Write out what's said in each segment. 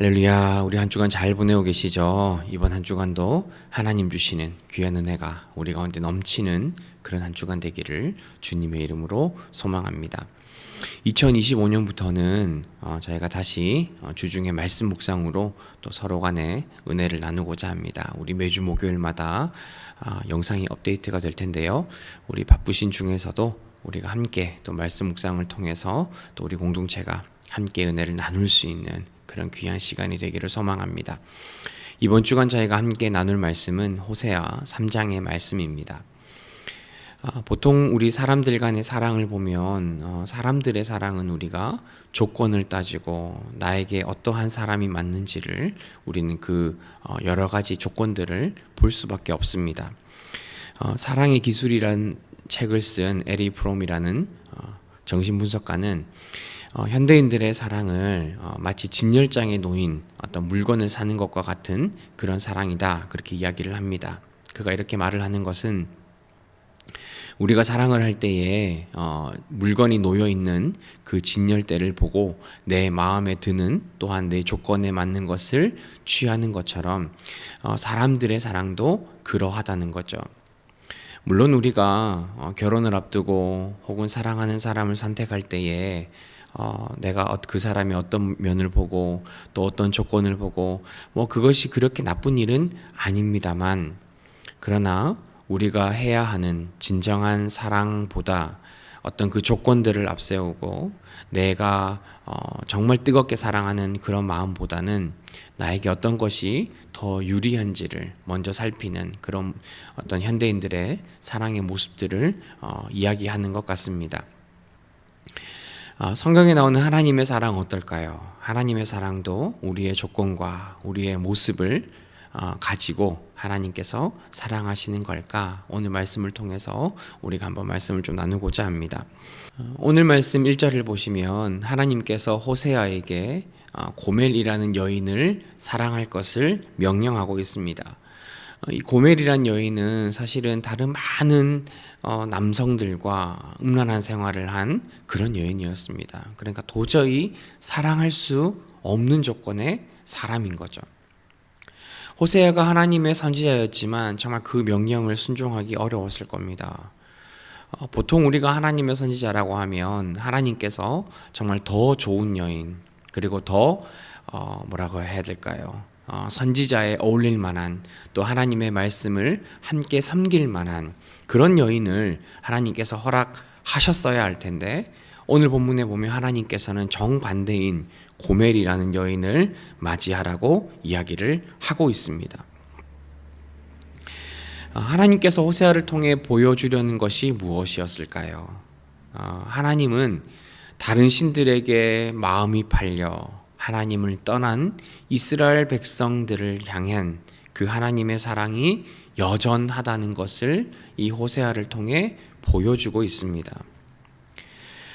할렐루야, 우리 한 주간 잘 보내고 계시죠? 이번 한 주간도 하나님 주시는 귀한 은혜가 우리 가운데 넘치는 그런 한 주간 되기를 주님의 이름으로 소망합니다. 2025년부터는 저희가 다시 주중의 말씀 묵상으로 또 서로 간에 은혜를 나누고자 합니다. 우리 매주 목요일마다 영상이 업데이트가 될 텐데요. 우리 바쁘신 중에서도 우리가 함께 또 말씀 묵상을 통해서 또 우리 공동체가 함께 은혜를 나눌 수 있는 그런 귀한 시간이 되기를 소망합니다. 이번 주간 저희가 함께 나눌 말씀은 호세아 3장의 말씀입니다. 보통 우리 사람들 간의 사랑을 보면 사람들의 사랑은 우리가 조건을 따지고 나에게 어떠한 사람이 맞는지를 우리는 그 여러 가지 조건들을 볼 수밖에 없습니다. 사랑의 기술이란 책을 쓴 에리 프롬이라는 정신분석가는 현대인들의 사랑을 마치 진열장에 놓인 어떤 물건을 사는 것과 같은 그런 사랑이다, 그렇게 이야기를 합니다. 그가 이렇게 말을 하는 것은 우리가 사랑을 할 때에 물건이 놓여 있는 그 진열대를 보고 내 마음에 드는 또한 내 조건에 맞는 것을 취하는 것처럼 사람들의 사랑도 그러하다는 거죠. 물론 우리가 결혼을 앞두고 혹은 사랑하는 사람을 선택할 때에 내가 그 사람이 어떤 면을 보고 또 어떤 조건을 보고 그것이 그렇게 나쁜 일은 아닙니다만, 그러나 우리가 해야 하는 진정한 사랑보다 어떤 그 조건들을 앞세우고 내가 정말 뜨겁게 사랑하는 그런 마음보다는 나에게 어떤 것이 더 유리한지를 먼저 살피는 그런 어떤 현대인들의 사랑의 모습들을 이야기하는 것 같습니다. 성경에 나오는 하나님의 사랑 어떨까요? 하나님의 사랑도 우리의 조건과 우리의 모습을 가지고 하나님께서 사랑하시는 걸까? 오늘 말씀을 통해서 우리가 한번 말씀을 좀 나누고자 합니다. 오늘 말씀 1절을 보시면 하나님께서 호세아에게 고멜이라는 여인을 사랑할 것을 명령하고 있습니다. 이 고멜이란 여인은 사실은 다른 많은 남성들과 음란한 생활을 한 그런 여인이었습니다. 그러니까 도저히 사랑할 수 없는 조건의 사람인 거죠. 호세아가 하나님의 선지자였지만 정말 그 명령을 순종하기 어려웠을 겁니다. 보통 우리가 하나님의 선지자라고 하면 하나님께서 정말 더 좋은 여인, 그리고 더 뭐라고 해야 될까요? 선지자에 어울릴 만한, 또 하나님의 말씀을 함께 섬길 만한 그런 여인을 하나님께서 허락하셨어야 할 텐데, 오늘 본문에 보면 하나님께서는 정반대인 고멜이라는 여인을 맞이하라고 이야기를 하고 있습니다. 하나님께서 호세아를 통해 보여주려는 것이 무엇이었을까요? 하나님은 다른 신들에게 마음이 팔려 하나님을 떠난 이스라엘 백성들을 향한 그 하나님의 사랑이 여전하다는 것을 이 호세아를 통해 보여주고 있습니다.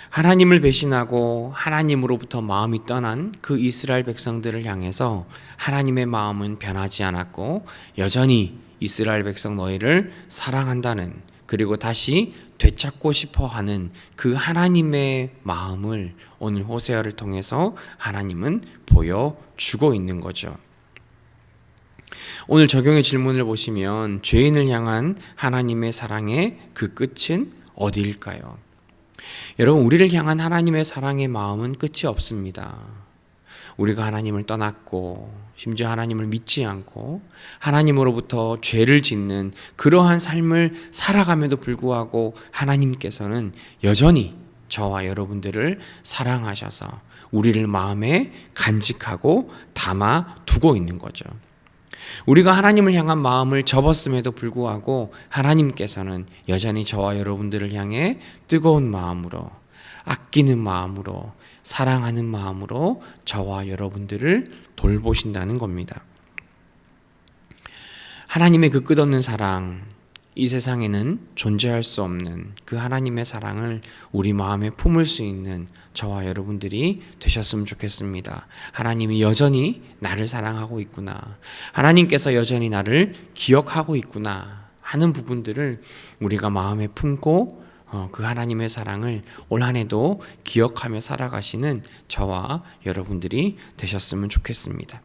하나님을 배신하고 하나님으로부터 마음이 떠난 그 이스라엘 백성들을 향해서 하나님의 마음은 변하지 않았고 여전히 이스라엘 백성 너희를 사랑한다는, 그리고 다시 되찾고 싶어하는 그 하나님의 마음을 오늘 호세아를 통해서 하나님은 보여주고 있는 거죠. 오늘 적용의 질문을 보시면 죄인을 향한 하나님의 사랑의 그 끝은 어디일까요? 여러분, 우리를 향한 하나님의 사랑의 마음은 끝이 없습니다. 우리가 하나님을 떠났고 심지어 하나님을 믿지 않고 하나님으로부터 죄를 짓는 그러한 삶을 살아감에도 불구하고 하나님께서는 여전히 저와 여러분들을 사랑하셔서 우리를 마음에 간직하고 담아 두고 있는 거죠. 우리가 하나님을 향한 마음을 접었음에도 불구하고 하나님께서는 여전히 저와 여러분들을 향해 뜨거운 마음으로, 아끼는 마음으로, 사랑하는 마음으로 저와 여러분들을 돌보신다는 겁니다. 하나님의 그 끝없는 사랑, 이 세상에는 존재할 수 없는 그 하나님의 사랑을 우리 마음에 품을 수 있는 저와 여러분들이 되셨으면 좋겠습니다. 하나님이 여전히 나를 사랑하고 있구나, 하나님께서 여전히 나를 기억하고 있구나 하는 부분들을 우리가 마음에 품고 그 하나님의 사랑을 올 한 해도 기억하며 살아가시는 저와 여러분들이 되셨으면 좋겠습니다.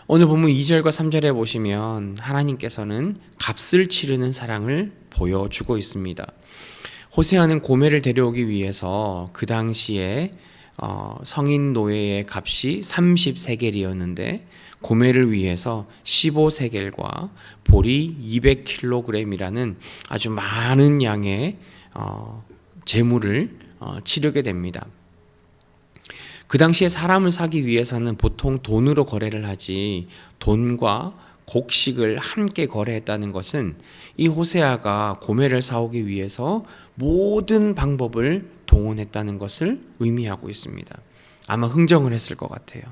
오늘 본문 2절과 3절에 보시면 하나님께서는 값을 치르는 사랑을 보여주고 있습니다. 호세아는 고멜을 데려오기 위해서 그 당시에 성인 노예의 값이 30세겔이었는데 고멜을 위해서 15세겔과 보리 200kg이라는 아주 많은 양의 재물을 치르게 됩니다. 그 당시에 사람을 사기 위해서는 보통 돈으로 거래를 하지 돈과 곡식을 함께 거래했다는 것은 이 호세아가 고멜을 사오기 위해서 모든 방법을 동원했다는 것을 의미하고 있습니다. 아마 흥정을 했을 것 같아요.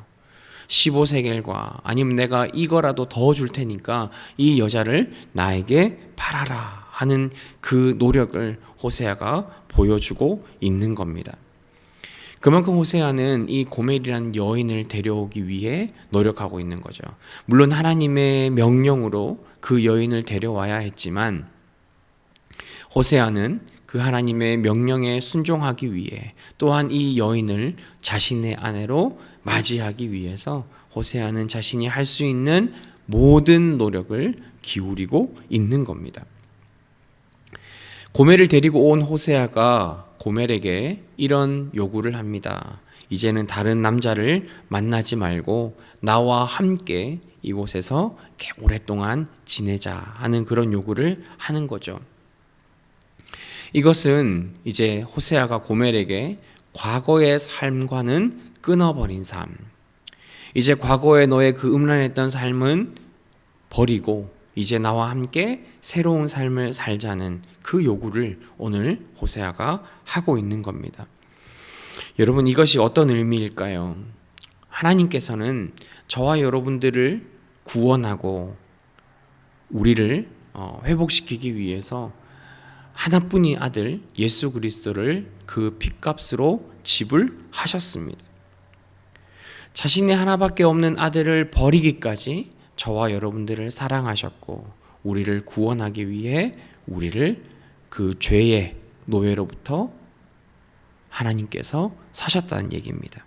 15세겔과 아니면 내가 이거라도 더 줄 테니까 이 여자를 나에게 팔아라 하는 그 노력을 호세아가 보여주고 있는 겁니다. 그만큼 호세아는 이 고멜이라는 여인을 데려오기 위해 노력하고 있는 거죠. 물론 하나님의 명령으로 그 여인을 데려와야 했지만 호세아는 그 하나님의 명령에 순종하기 위해 또한 이 여인을 자신의 아내로 맞이하기 위해서 호세아는 자신이 할 수 있는 모든 노력을 기울이고 있는 겁니다. 고멜을 데리고 온 호세아가 고멜에게 이런 요구를 합니다. 이제는 다른 남자를 만나지 말고 나와 함께 이곳에서 오랫동안 지내자 하는 그런 요구를 하는 거죠. 이것은 이제 호세아가 고멜에게 과거의 삶과는 끊어버린 삶, 이제 과거에 너의 그 음란했던 삶은 버리고 이제 나와 함께 새로운 삶을 살자는 그 요구를 오늘 호세아가 하고 있는 겁니다. 여러분, 이것이 어떤 의미일까요? 하나님께서는 저와 여러분들을 구원하고 우리를 회복시키기 위해서 하나뿐인 아들 예수 그리스도를 그 핏값으로 지불하셨습니다. 자신의 하나밖에 없는 아들을 버리기까지 저와 여러분들을 사랑하셨고 우리를 구원하기 위해 우리를 그 죄의 노예로부터 하나님께서 사셨다는 얘기입니다.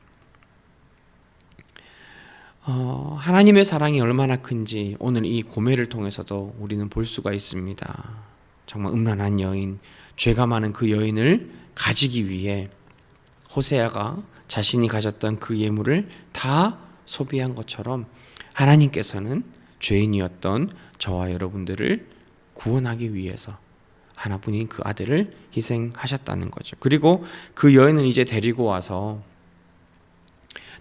하나님의 사랑이 얼마나 큰지 오늘 이 고멜을 통해서도 우리는 볼 수가 있습니다. 정말 음란한 여인, 죄가 많은 그 여인을 가지기 위해 호세아가 자신이 가졌던 그 예물을 다 소비한 것처럼 하나님께서는 죄인이었던 저와 여러분들을 구원하기 위해서 하나뿐인 그 아들을 희생하셨다는 거죠. 그리고 그 여인을 이제 데리고 와서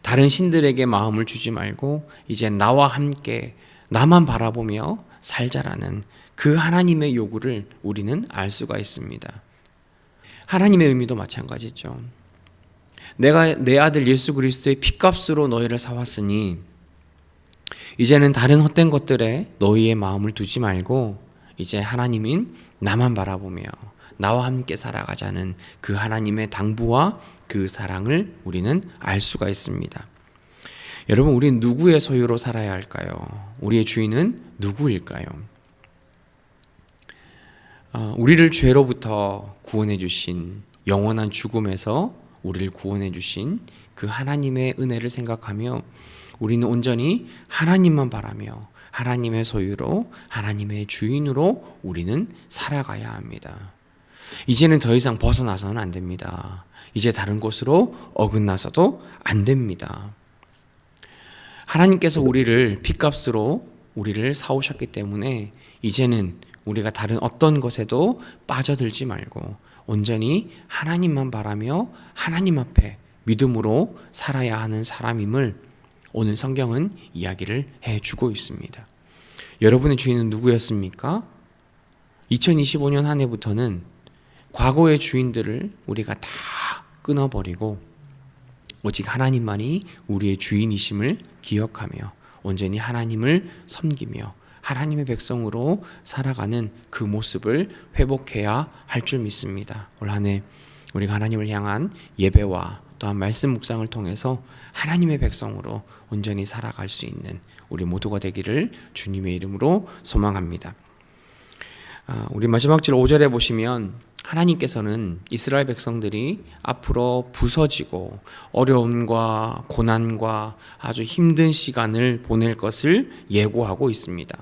다른 신들에게 마음을 주지 말고 이제 나와 함께 나만 바라보며 살자라는 그 하나님의 요구를 우리는 알 수가 있습니다. 하나님의 의미도 마찬가지죠. 내가 내 아들 예수 그리스도의 핏값으로 너희를 사왔으니 이제는 다른 헛된 것들에 너희의 마음을 두지 말고 이제 하나님인 나만 바라보며 나와 함께 살아가자는 그 하나님의 당부와 그 사랑을 우리는 알 수가 있습니다. 여러분, 우리는 누구의 소유로 살아야 할까요? 우리의 주인은 누구일까요? 우리를 죄로부터 구원해 주신, 영원한 죽음에서 우리를 구원해 주신 그 하나님의 은혜를 생각하며 우리는 온전히 하나님만 바라며 하나님의 소유로, 하나님의 주인으로 우리는 살아가야 합니다. 이제는 더 이상 벗어나서는 안 됩니다. 이제 다른 곳으로 어긋나서도 안 됩니다. 하나님께서 우리를 핏값으로 우리를 사오셨기 때문에 이제는 우리가 다른 어떤 것에도 빠져들지 말고 온전히 하나님만 바라며 하나님 앞에 믿음으로 살아야 하는 사람임을 오늘 성경은 이야기를 해주고 있습니다. 여러분의 주인은 누구였습니까? 2025년 한 해부터는 과거의 주인들을 우리가 다 끊어버리고 오직 하나님만이 우리의 주인이심을 기억하며 온전히 하나님을 섬기며 하나님의 백성으로 살아가는 그 모습을 회복해야 할 줄 믿습니다. 올 한 해 우리가 하나님을 향한 예배와 또한 말씀 묵상을 통해서 하나님의 백성으로 온전히 살아갈 수 있는 우리 모두가 되기를 주님의 이름으로 소망합니다. 우리 마지막 절 5절에 보시면 하나님께서는 이스라엘 백성들이 앞으로 부서지고 어려움과 고난과 아주 힘든 시간을 보낼 것을 예고하고 있습니다.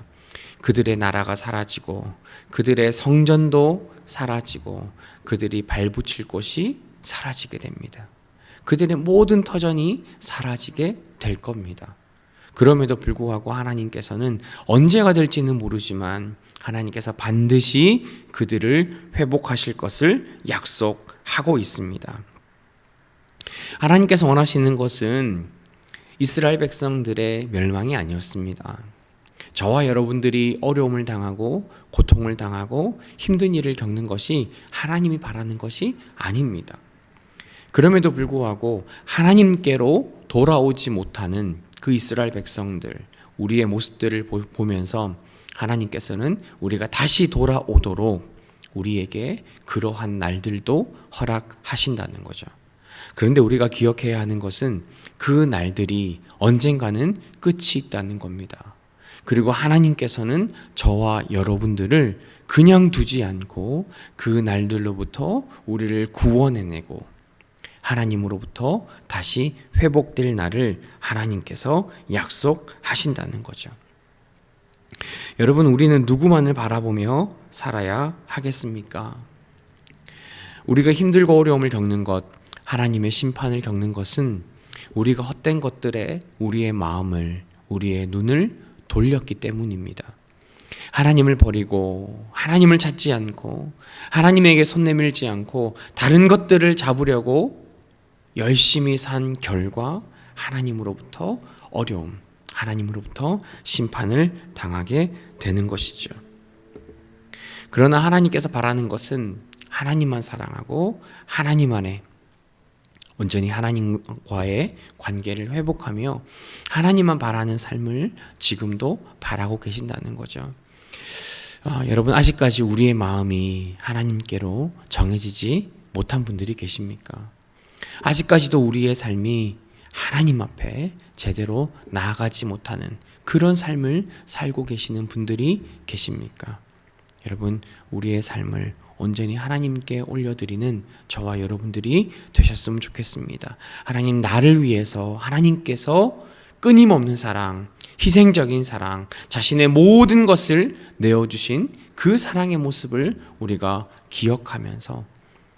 그들의 나라가 사라지고 그들의 성전도 사라지고 그들이 발붙일 곳이 사라지게 됩니다. 그들의 모든 터전이 사라지게 될 겁니다. 그럼에도 불구하고 하나님께서는 언제가 될지는 모르지만 하나님께서 반드시 그들을 회복하실 것을 약속하고 있습니다. 하나님께서 원하시는 것은 이스라엘 백성들의 멸망이 아니었습니다. 저와 여러분들이 어려움을 당하고 고통을 당하고 힘든 일을 겪는 것이 하나님이 바라는 것이 아닙니다. 그럼에도 불구하고 하나님께로 돌아오지 못하는 그 이스라엘 백성들, 우리의 모습들을 보면서 하나님께서는 우리가 다시 돌아오도록 우리에게 그러한 날들도 허락하신다는 거죠. 그런데 우리가 기억해야 하는 것은 그 날들이 언젠가는 끝이 있다는 겁니다. 그리고 하나님께서는 저와 여러분들을 그냥 두지 않고 그 날들로부터 우리를 구원해내고 하나님으로부터 다시 회복될 날을 하나님께서 약속하신다는 거죠. 여러분, 우리는 누구만을 바라보며 살아야 하겠습니까? 우리가 힘들고 어려움을 겪는 것, 하나님의 심판을 겪는 것은 우리가 헛된 것들에 우리의 마음을, 우리의 눈을 돌렸기 때문입니다. 하나님을 버리고 하나님을 찾지 않고 하나님에게 손 내밀지 않고 다른 것들을 잡으려고 열심히 산 결과 하나님으로부터 어려움, 하나님으로부터 심판을 당하게 되는 것이죠. 그러나 하나님께서 바라는 것은 하나님만 사랑하고 하나님 안에 온전히 하나님과의 관계를 회복하며 하나님만 바라는 삶을 지금도 바라고 계신다는 거죠. 여러분, 아직까지 우리의 마음이 하나님께로 정해지지 못한 분들이 계십니까? 아직까지도 우리의 삶이 하나님 앞에 제대로 나아가지 못하는 그런 삶을 살고 계시는 분들이 계십니까? 여러분, 우리의 삶을 온전히 하나님께 올려드리는 저와 여러분들이 되셨으면 좋겠습니다. 하나님, 나를 위해서 하나님께서 끊임없는 사랑, 희생적인 사랑, 자신의 모든 것을 내어주신 그 사랑의 모습을 우리가 기억하면서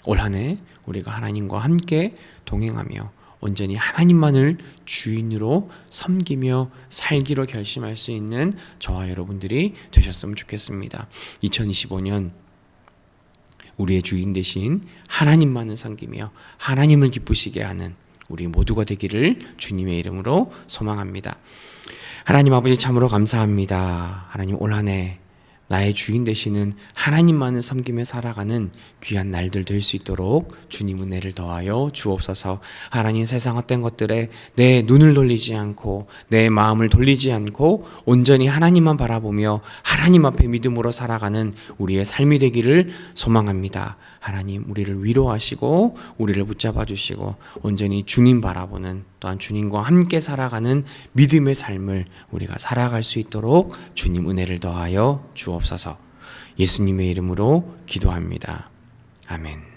올 한 해 우리가 하나님과 함께 동행하며 온전히 하나님만을 주인으로 섬기며 살기로 결심할 수 있는 저와 여러분들이 되셨으면 좋겠습니다. 2025년 우리의 주인 되신 하나님만을 섬기며 하나님을 기쁘시게 하는 우리 모두가 되기를 주님의 이름으로 소망합니다. 하나님 아버지, 참으로 감사합니다. 하나님, 올 한 해 나의 주인 되시는 하나님만을 섬기며 살아가는 귀한 날들 될 수 있도록 주님 은혜를 더하여 주옵소서. 하나님, 세상 헛된 것들에 내 눈을 돌리지 않고 내 마음을 돌리지 않고 온전히 하나님만 바라보며 하나님 앞에 믿음으로 살아가는 우리의 삶이 되기를 소망합니다. 하나님, 우리를 위로하시고 우리를 붙잡아 주시고 온전히 주님 바라보는, 또한 주님과 함께 살아가는 믿음의 삶을 우리가 살아갈 수 있도록 주님 은혜를 더하여 주옵소서. 예수님의 이름으로 기도합니다. 아멘.